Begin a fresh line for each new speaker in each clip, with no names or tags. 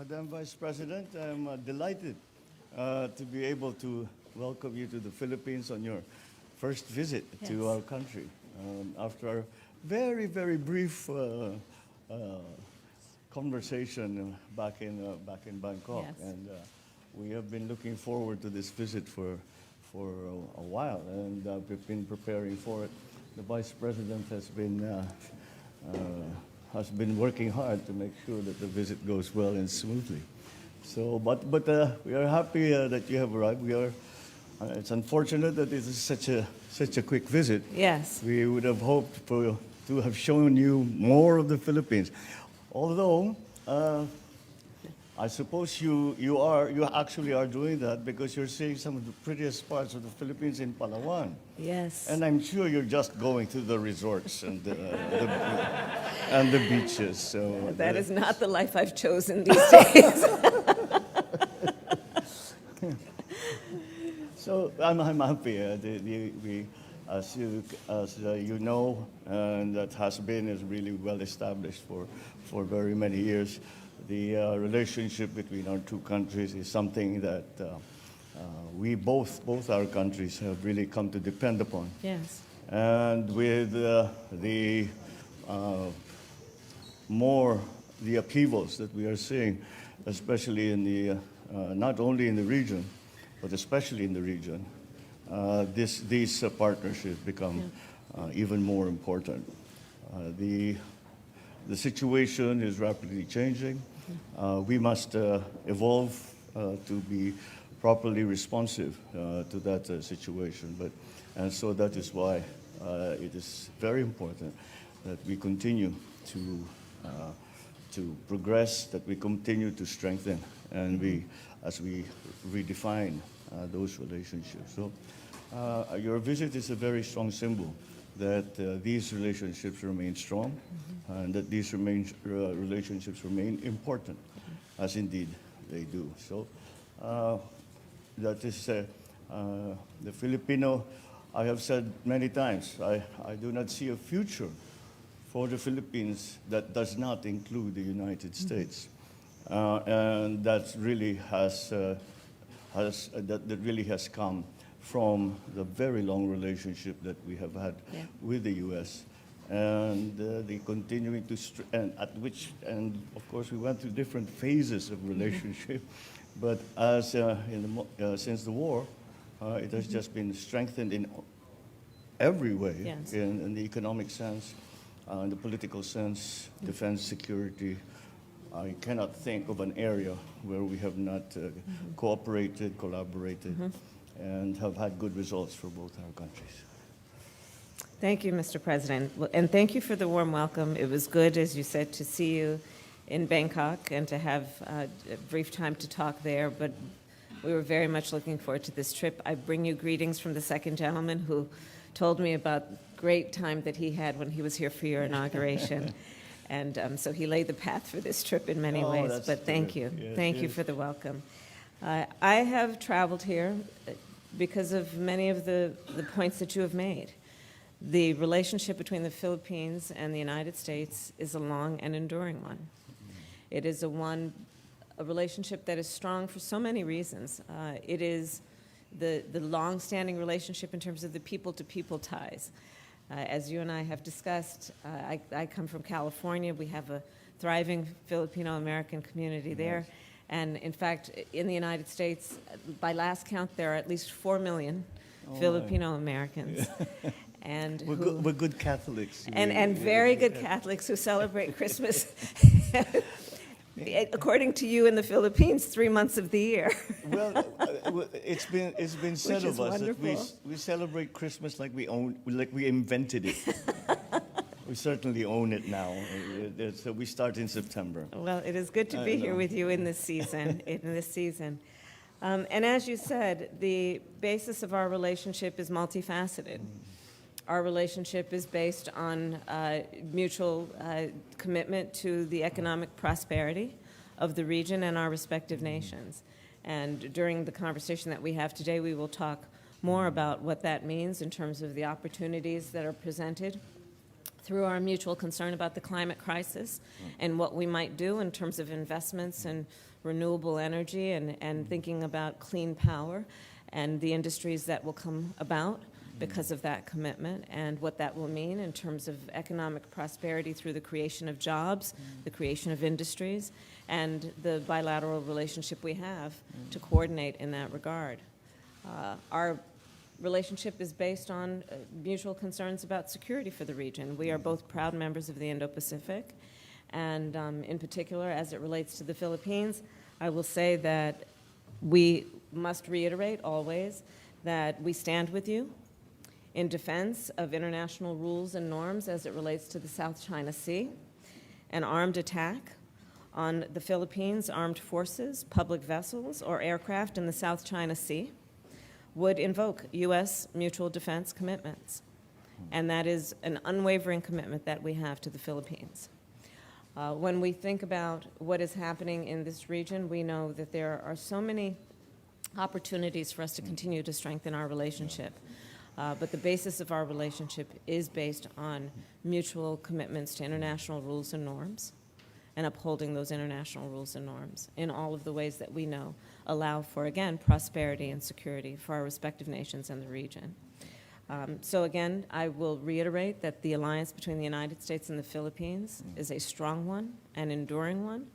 Madam Vice President, I'm delighted to be able to welcome you to the Philippines on your first visit to our country. After our very, very brief conversation back in Bangkok,
Yes.
and we have been looking forward to this visit for a while, and we've been preparing for it. The Vice President has been working hard to make sure that the visit goes well and smoothly. So, but we are happy that you have arrived. We are. It's unfortunate that it is such a quick visit.
Yes.
We would have hoped to have shown you more of the Philippines, although I suppose you actually are doing that because you're seeing some of the prettiest parts of the Philippines in Palawan.
Yes.
And I'm sure you're just going to the resorts and and the beaches. So
That is not the life I've chosen these days.
So I'm happy. As you know, and that is really well established for very many years. The relationship between our two countries is something that we both our countries have really come to depend upon.
Yes.
And with the upheavals that we are seeing, especially in the not only in the region, but especially in the region, these partnerships become even more important. The situation is rapidly changing. We must evolve to be properly responsive to that situation. And so that is why it is very important that we continue to progress, that we continue to strengthen, and as we redefine those relationships. So your visit is a very strong symbol that these relationships remain strong, and that these relationships remain important, as indeed they do. So that is the Filipino. I have said many times, I do not see a future for the Philippines that does not include the United States, and that really has come from the very long relationship that we have had with the U.S. and the continuing to and of course we went through different phases of relationship, but since the war, it has just been strengthened in every way, in the economic sense, in the political sense, defense, security. I cannot think of an area where we have not cooperated, collaborated, and have had good results for both our countries.
Thank you, Mr. President. And thank you for the warm welcome. It was good, as you said, to see you in Bangkok and to have a brief time to talk there. But we were very much looking forward to this trip. I bring you greetings from the second gentleman who told me about the great time that he had when he was here for your inauguration. And so he laid the path for this trip in many ways. But thank you. Thank you for the welcome. I have traveled here because of many of the points that you have made. The relationship between the Philippines and the United States is a long and enduring one. It is a relationship that is strong for so many reasons. It is the long-standing relationship in terms of the people-to-people ties. As you and I have discussed, I come from California. We have a thriving Filipino-American community there. And in fact, in the United States, by last count, there are at least 4 million Filipino-Americans. And
we're good Catholics.
And very good Catholics who celebrate Christmas, according to you in the Philippines, 3 months of the year.
Well, it's been said of us that we celebrate Christmas like we invented it. We certainly own it now. So we start in September.
Well, it is good to be here with you in this season. And as you said, the basis of our relationship is multifaceted. Our relationship is based on mutual commitment to the economic prosperity of the region and our respective nations. And during the conversation that we have today, we will talk more about what that means in terms of the opportunities that are presented through our mutual concern about the climate crisis and what we might do in terms of investments and renewable energy and thinking about clean power and the industries that will come about because of that commitment and what that will mean in terms of economic prosperity through the creation of jobs, the creation of industries, and the bilateral relationship we have to coordinate in that regard. Our relationship is based on mutual concerns about security for the region. We are both proud members of the Indo-Pacific, and in particular, as it relates to the Philippines, I will say that we must reiterate always that we stand with you in defense of international rules and norms as it relates to the South China Sea. An armed attack on the Philippines' armed forces, public vessels, or aircraft in the South China Sea would invoke U.S. mutual defense commitments. And that is an unwavering commitment that we have to the Philippines. When we think about what is happening in this region, we know that there are so many opportunities for us to continue to strengthen our relationship. But the basis of our relationship is based on mutual commitments to international rules and norms and upholding those international rules and norms in all of the ways that we know allow for, again, prosperity and security for our respective nations and the region. So again, I will reiterate that the alliance between the United States and the Philippines is a strong one, an enduring one,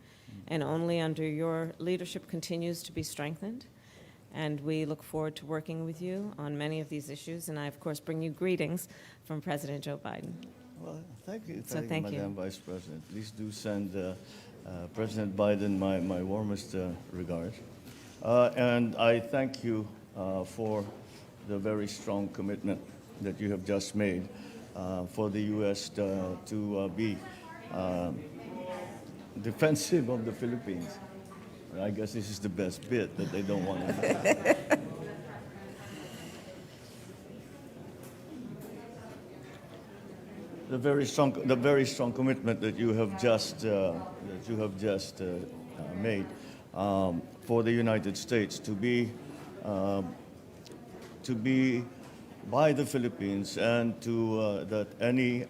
and only under your leadership continues to be strengthened. And we look forward to working with you on many of these issues. And I, of course, bring you greetings from President Joe Biden.
Well, thank you,
Thank you.
Madam Vice President. Please do send President Biden my warmest regards. And I thank you for the very strong commitment that you have just made for the U.S. to be defensive of the Philippines. I guess this is the best bit that they don't want to do. The very strong commitment that you have just made for the United States to be by the Philippines and to that any